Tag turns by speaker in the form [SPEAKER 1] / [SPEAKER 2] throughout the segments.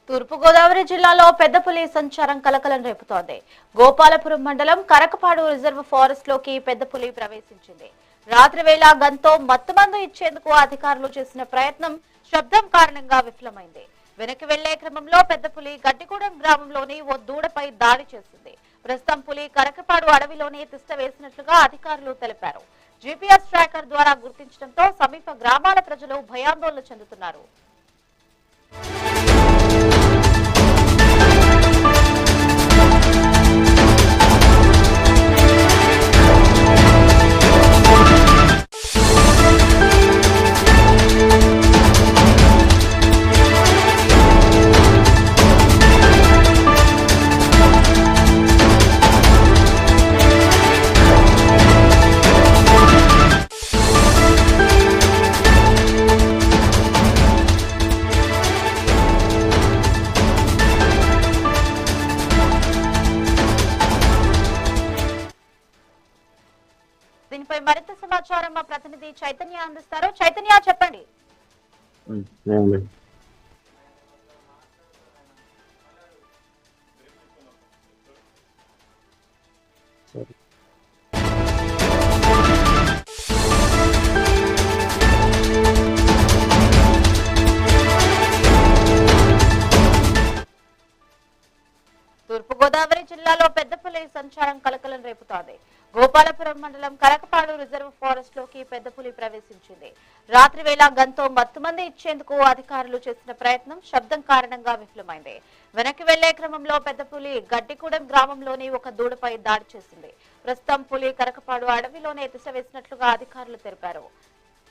[SPEAKER 1] తూర్పుగోదావరి జిల్లాలో పెద్ద పులి సంచారం కలకలం రేపుతోంది. గోపాలపురం మండలం కరకపాడు రిజర్వ్ ఫారెస్ట్ లోకి పెద్ద పులి ప్రవేశించింది. రాత్రి వేళ గంతో మత్తుమందు ఇచ్చేందుకు అధికారులు చేసిన ప్రయత్నం శబ్దం కారణంగా విఫలమైంది. వెనక్కి వెళ్లే క్రమంలో పెద్ద పులి గడ్డిగూడెం గ్రామంలోని ఓ దూడపై దాడి చేసింది. ప్రస్తుతం పులి కరకపాడు అడవిలోనే తిష్ట వేసినట్లుగా అధికారులు తెలిపారు. జీపీఎస్ ట్రాకర్ ద్వారా గుర్తించడంతో సమీప గ్రామాల ప్రజలు భయాందోళన చెందుతున్నారు. దీనిపై మరింత సమాచారం మా ప్రతినిధి చైతన్య అందిస్తారు. చైతన్య, చెప్పండి. తూర్పుగోదావరి జిల్లాలో పెద్ద పులి సంచారం కలకలం రేపుతోంది. గోపాలపురం మండలం కరకపాడు రిజర్వ్ ఫారెస్ట్ లోకి పెద్ద పులి ప్రవేశించింది. రాత్రి వేళ గంతో మత్తుమంది ఇచ్చేందుకు అధికారులు చేసిన ప్రయత్నం శబ్దం కారణంగా విఫలమైంది. వెనక్కి వెళ్లే క్రమంలో పెద్ద పులి గడ్డిగూడెం గ్రామంలోని ఒక దూడపై దాడి చేసింది. ప్రస్తుతం పులి కరకపాడు అడవిలోనే తిష్ట వేసినట్లుగా అధికారులు తెలిపారు.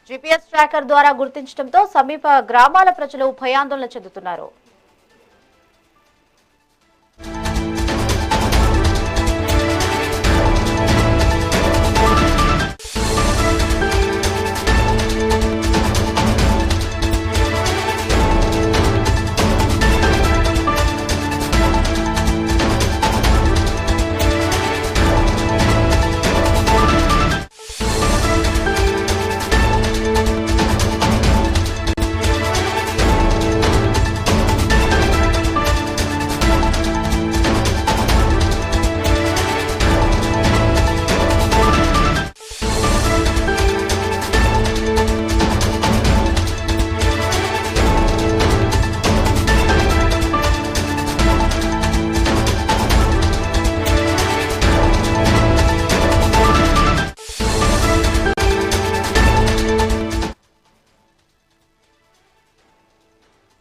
[SPEAKER 1] జీపీఎస్ ట్రాకర్ ద్వారా గుర్తించడంతో సమీప గ్రామాల ప్రజలు భయాందోళన చెందుతున్నారు.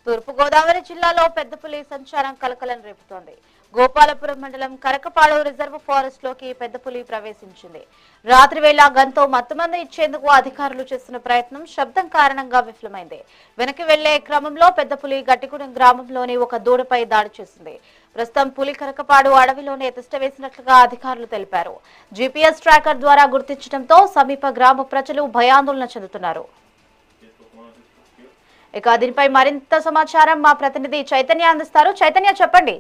[SPEAKER 1] తూర్పుగోదావరి జిల్లాలో పెద్ద పులి సంచారం కలకలం రేపుతోంది. గోపాలపురం మండలం కరకపాడు రిజర్వ్ ఫారెస్ట్ లోకి పెద్ద పులి ప్రవేశించింది. రాత్రి వేళ గంతో మత్తుమందు ఇచ్చేందుకు అధికారులు చేస్తున్న ప్రయత్నం శబ్దం కారణంగా విఫలమైంది. వెనక్కి వెళ్లే క్రమంలో పెద్ద పులి గడ్డిగూడెం గ్రామంలోని ఒక దూడపై దాడి చేసింది. ప్రస్తుతం పులి కరకపాడు అడవిలోనే తిష్ట వేసినట్లుగా అధికారులు తెలిపారు. జీపీఎస్ ట్రాకర్ ద్వారా గుర్తించడంతో సమీప గ్రామ ప్రజలు భయాందోళన చెందుతున్నారు. ఇక దీనిపై మరింత సమాచారం మా ప్రతినిధి చైతన్య అందిస్తారు. చైతన్య, చెప్పండి.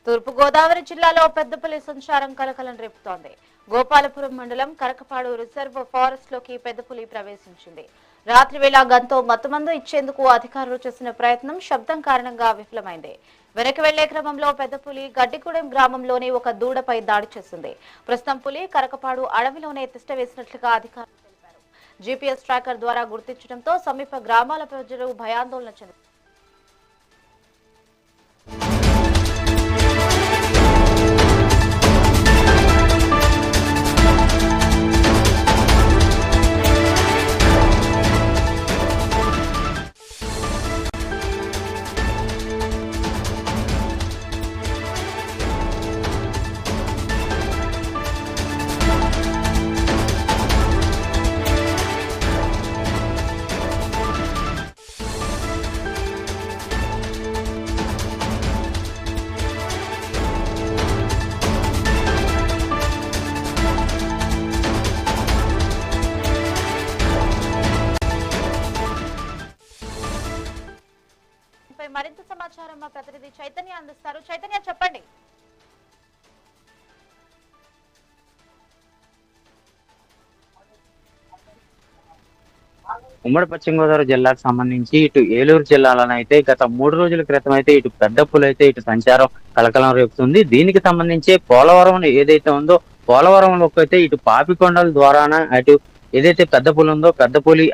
[SPEAKER 1] తూర్పుగోదావరి జిల్లాలో పెద్ద పులి సంచారం కలకలం రేపుతోంది. గోపాలపురం మండలం కరకపాడు రిజర్వ్ ఫారెస్ట్ లోకి పెద్ద పులి ప్రవేశించింది. రాత్రి వేళ గంతో మత్తుమందు ఇచ్చేందుకు అధికారులు చేసిన ప్రయత్నం శబ్దం కారణంగా విఫలమైంది. వెనక్కి వెళ్లే క్రమంలో పెద్ద పులి గడ్డిగూడెం గ్రామంలోని ఒక దూడపై దాడి చేసింది. ప్రస్తుతం పులి కరకపాడు అడవిలోనే తిష్ట వేసినట్లుగా అధికారులు తెలిపారు. జీపీఎస్ ట్రాకర్ ద్వారా గుర్తించడంతో సమీప గ్రామాల ప్రజలు భయాందోళన చెందుతున్నారు.
[SPEAKER 2] ఉమ్మడి పశ్చిమ గోదావరి జిల్లాకు సంబంధించి ఇటు ఏలూరు జిల్లాలోనైతే గత 3 రోజుల క్రితం అయితే ఇటు పెద్ద పులి అయితే ఇటు సంచారం కలకలం రేపుతుంది. దీనికి సంబంధించి పోలవరం ఏదైతే ఉందో పోలవరంలోకి అయితే ఇటు పాపికొండల ద్వారాన అటు ఏదైతే పెద్ద పులి ఉందో పెద్ద పులి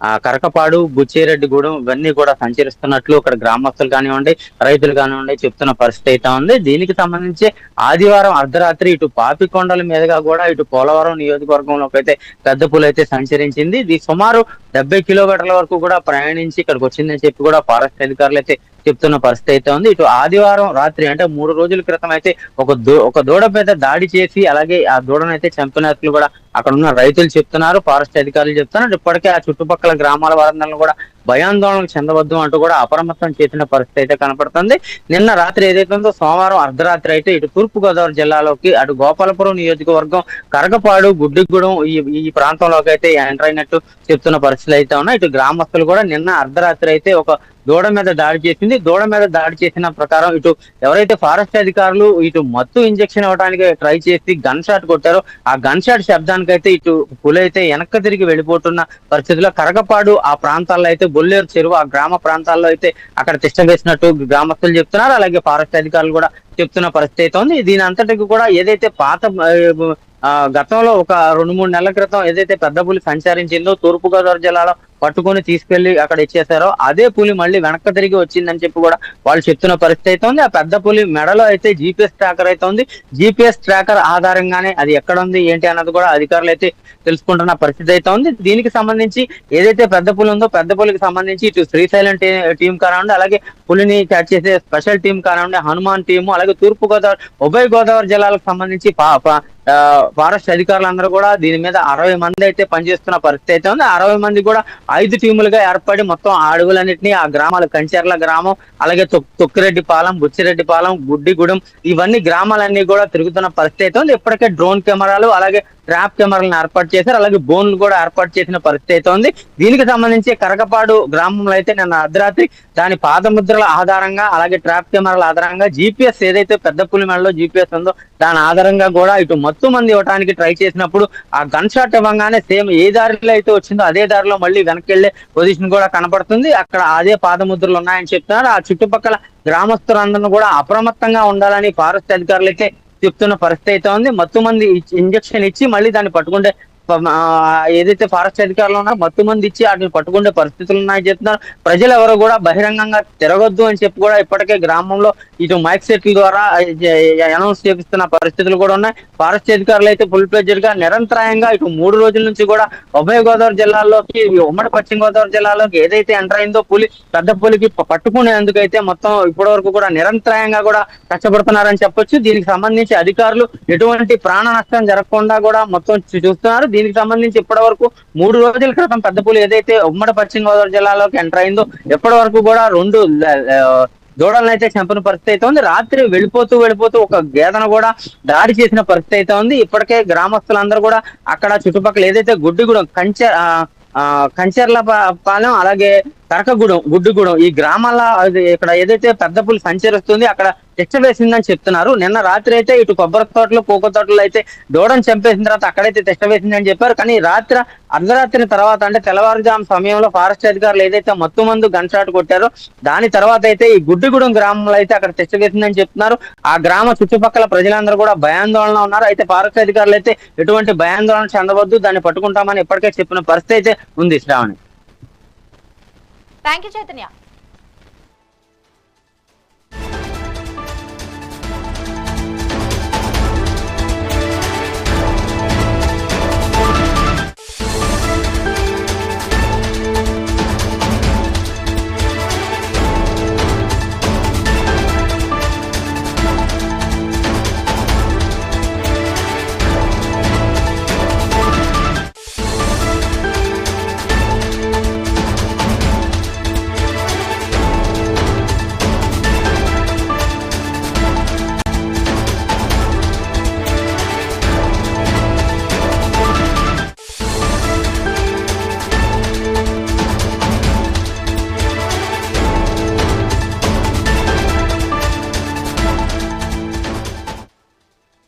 [SPEAKER 2] ఆ కరకపాడు బుచ్చిరెడ్డిగూడెం ఇవన్నీ కూడా సంచరిస్తున్నట్లు ఇక్కడ గ్రామస్తులు కానివ్వండి రైతులు కానివ్వండి చెప్తున్న పరిస్థితి అయితే ఉంది. దీనికి సంబంధించి ఆదివారం అర్ధరాత్రి ఇటు పాపికొండల మీదుగా కూడా ఇటు పోలవరం నియోజకవర్గంలోకి అయితే పెద్ద పులి అయితే సంచరించింది. ఇది సుమారు 70 కిలోమీటర్ల వరకు కూడా ప్రయాణించి ఇక్కడికి వచ్చిందని చెప్పి కూడా ఫారెస్ట్ అధికారులు అయితే చెప్తున్న పరిస్థితి అయితే ఉంది. ఇటు ఆదివారం రాత్రి అంటే 3 రోజుల క్రితం అయితే ఒక దూడ మీద దాడి చేసి అలాగే ఆ దూడను అయితే చంపినట్లు కూడా అక్కడ ఉన్న రైతులు చెప్తున్నారు, ఫారెస్ట్ అధికారులు చెప్తున్నారు. ఇప్పటికే ఆ చుట్టుపక్కల గ్రామాల వారందరూ కూడా భయాందోళనకు చెందవద్దు అంటూ కూడా అప్రమత్తం చేసిన పరిస్థితి అయితే కనపడుతుంది. నిన్న రాత్రి ఏదైతే ఉందో సోమవారం అర్ధరాత్రి అయితే ఇటు తూర్పు గోదావరి జిల్లాలోకి అటు గోపాలపురం నియోజకవర్గం కరకపాడు గుడ్డిగూడెం ఈ ప్రాంతంలోకి అయితే ఎంటర్ అయినట్టు చెప్తున్న పరిస్థితులు అయితే ఉన్నాయి. ఇటు గ్రామస్తులు కూడా నిన్న అర్ధరాత్రి అయితే ఒక దూడ మీద దాడి చేసింది. దూడ మీద దాడి చేసిన ప్రకారం ఇటు ఎవరైతే ఫారెస్ట్ అధికారులు ఇటు మత్తు ఇంజెక్షన్ ఇవ్వడానికి ట్రై చేసి గన్ షాట్ కొట్టారో ఆ గన్ షాట్ శబ్దానికైతే ఇటు పులి అయితే వెనక్కి తిరిగి వెళ్ళిపోతున్న పరిస్థితిలో కరకపాడు ఆ ప్రాంతాల్లో అయితే బొల్లేరు చెరువు ఆ గ్రామ ప్రాంతాల్లో అయితే అక్కడ తిష్ట వేసినట్టు గ్రామస్తులు చెప్తున్నారు. అలాగే ఫారెస్ట్ అధికారులు కూడా చెప్తున్న పరిస్థితి అయితే ఉంది. దీని అంతటికి కూడా ఏదైతే పాత గతంలో ఒక 2-3 నెలల క్రితం ఏదైతే పెద్ద పులి సంచరించిందో తూర్పు గోదావరి జిల్లాలో పట్టుకొని తీసుకెళ్లి అక్కడ ఇచ్చేసారో అదే పులి మళ్ళీ వెనక్కి తిరిగి వచ్చిందని చెప్పి కూడా వాళ్ళు చెప్తున్న పరిస్థితి అయితే ఉంది. ఆ పెద్ద పులి మెడలో అయితే జీపీఎస్ ట్రాకర్ అయితే ఉంది. జీపీఎస్ ట్రాకర్ ఆధారంగానే అది ఎక్కడ ఉంది ఏంటి అన్నది కూడా అధికారులు అయితే తెలుసుకుంటున్న పరిస్థితి అయితే ఉంది. దీనికి సంబంధించి ఏదైతే పెద్ద పులి ఉందో పెద్ద పులికి సంబంధించి ఇటు శ్రీశైలం టీం కానివ్వండి అలాగే పులిని క్యాచ్ చేసే స్పెషల్ టీం కానివ్వండి హనుమాన్ టీము అలాగే తూర్పు గోదావరి ఉభయ గోదావరి జిల్లాలకు సంబంధించి ఫారెస్ట్ అధికారులందరూ కూడా దీని మీద 60 మంది అయితే పనిచేస్తున్న పరిస్థితి అయితే ఉంది. 60 మంది కూడా 5 టీములుగా ఏర్పడి మొత్తం ఆ అడవులన్నింటినీ ఆ గ్రామాలు కంచెర్ల గ్రామం అలాగే తొక్కిరెడ్డిపాలెం బుచ్చిరెడ్డిపాలెం గుడ్డిగూడెం ఇవన్నీ గ్రామాలన్నీ కూడా తిరుగుతున్న పరిస్థితి అయితే ఉంది. ఇప్పటికే డ్రోన్ కెమెరాలు అలాగే ట్రాప్ కెమెరాలను ఏర్పాటు చేశారు, అలాగే బోన్లు కూడా ఏర్పాటు చేసిన పరిస్థితి అయితే ఉంది. దీనికి సంబంధించి కరకపాడు గ్రామంలో అయితే నిన్న అర్ధరాత్రి దాని పాదముద్రల ఆధారంగా అలాగే ట్రాప్ కెమెరాల ఆధారంగా జీపీఎస్ ఏదైతే పెద్ద పులి మెడలో జీపీఎస్ ఉందో దాని ఆధారంగా కూడా ఇటు మత్తు మంది ఇవ్వడానికి ట్రై చేసినప్పుడు ఆ గన్ షాట్ ఇవ్వగానే సేమ్ ఏ దారిలో అయితే వచ్చిందో అదే దారిలో మళ్ళీ వెనక్కి వెళ్లే పొజిషన్ కూడా కనపడుతుంది. అక్కడ అదే పాదముద్రలు ఉన్నాయని చెప్తున్నారు. ఆ చుట్టుపక్కల గ్రామస్తులందరూ కూడా అప్రమత్తంగా ఉండాలని ఫారెస్ట్ అధికారులు అయితే చెప్తున్న పరిస్థితి అయితే ఉంది. మత్తు మంది ఇంజక్షన్ ఇచ్చి మళ్ళీ దాన్ని పట్టుకుంటే ఏదైతే ఫారెస్ట్ అధికారులు ఉన్నారో మత్తు మంది ఇచ్చి వాటిని పట్టుకునే పరిస్థితులు ఉన్నాయని చెప్తున్నారు. ప్రజలు ఎవరు కూడా బహిరంగంగా తిరగొద్దు అని చెప్పి కూడా ఇప్పటికే గ్రామంలో ఇటు మైక్ సెట్ల ద్వారా అనౌన్స్ చేపిస్తున్న పరిస్థితులు కూడా ఉన్నాయి. ఫారెస్ట్ అధికారులు అయితే ఫుల్ ఫ్లెడ్జెడ్ గా నిరంతరాయంగా ఇటు 3 రోజుల నుంచి కూడా ఉభయ గోదావరి జిల్లాల్లోకి ఉమ్మడి పశ్చిమ గోదావరి జిల్లాలోకి ఏదైతే ఎంటర్ అయిందో పెద్ద పులికి పట్టుకునేందుకైతే మొత్తం ఇప్పటి వరకు కూడా నిరంతరాయంగా కూడా కష్టపడుతున్నారని చెప్పొచ్చు. దీనికి సంబంధించి అధికారులు ఎటువంటి ప్రాణ నష్టం జరగకుండా కూడా మొత్తం చూస్తున్నారు. దీనికి సంబంధించి ఇప్పటి వరకు 3 రోజుల క్రితం పెద్ద పులి ఏదైతే ఉమ్మడి పశ్చిమ గోదావరి జిల్లాలోకి ఎంటర్ అయిందో ఇప్పటి వరకు కూడా 2 దూడలను అయితే చంపిన పరిస్థితి అయితే ఉంది. రాత్రి వెళ్ళిపోతూ ఒక గేదెను కూడా దాడి చేసిన పరిస్థితి అయితే ఉంది. ఇప్పటికే గ్రామస్తులందరూ కూడా అక్కడ చుట్టుపక్కల ఏదైతే గుడ్డిగూడెం కంచెర్ల పాలెం అలాగే గుడ్డిగూడెం ఈ గ్రామాల ఇక్కడ ఏదైతే పెద్ద పులి సంచరిస్తుంది అక్కడ శిక్ష వేసిందని చెప్తున్నారు. నిన్న రాత్రి అయితే ఇటు కొబ్బరి తోటలు కోకో తోటలు అయితే దూడను చంపేసిన తర్వాత అక్కడైతే శిక్ష వేసిందని చెప్పారు. కానీ అర్ధరాత్రి తర్వాత అంటే తెల్లవారుజాము సమయంలో ఫారెస్ట్ అధికారులు ఏదైతే మత్తు మందు గన్ షాట్ కొట్టారో దాని తర్వాత అయితే ఈ గుడ్డిగూడెం గ్రామంలో అయితే అక్కడ శిక్ష వేసిందని చెప్తున్నారు. ఆ గ్రామ చుట్టుపక్కల ప్రజలందరూ కూడా భయాందోళన ఉన్నారు. అయితే ఫారెస్ట్ అధికారులు అయితే ఎటువంటి భయాందోళన చెందవద్దు, దాన్ని పట్టుకుంటామని ఇప్పటికే చెప్పిన పరిస్థితి అయితే ఉంది. శ్రావణి.
[SPEAKER 1] Thank you Chaitanya.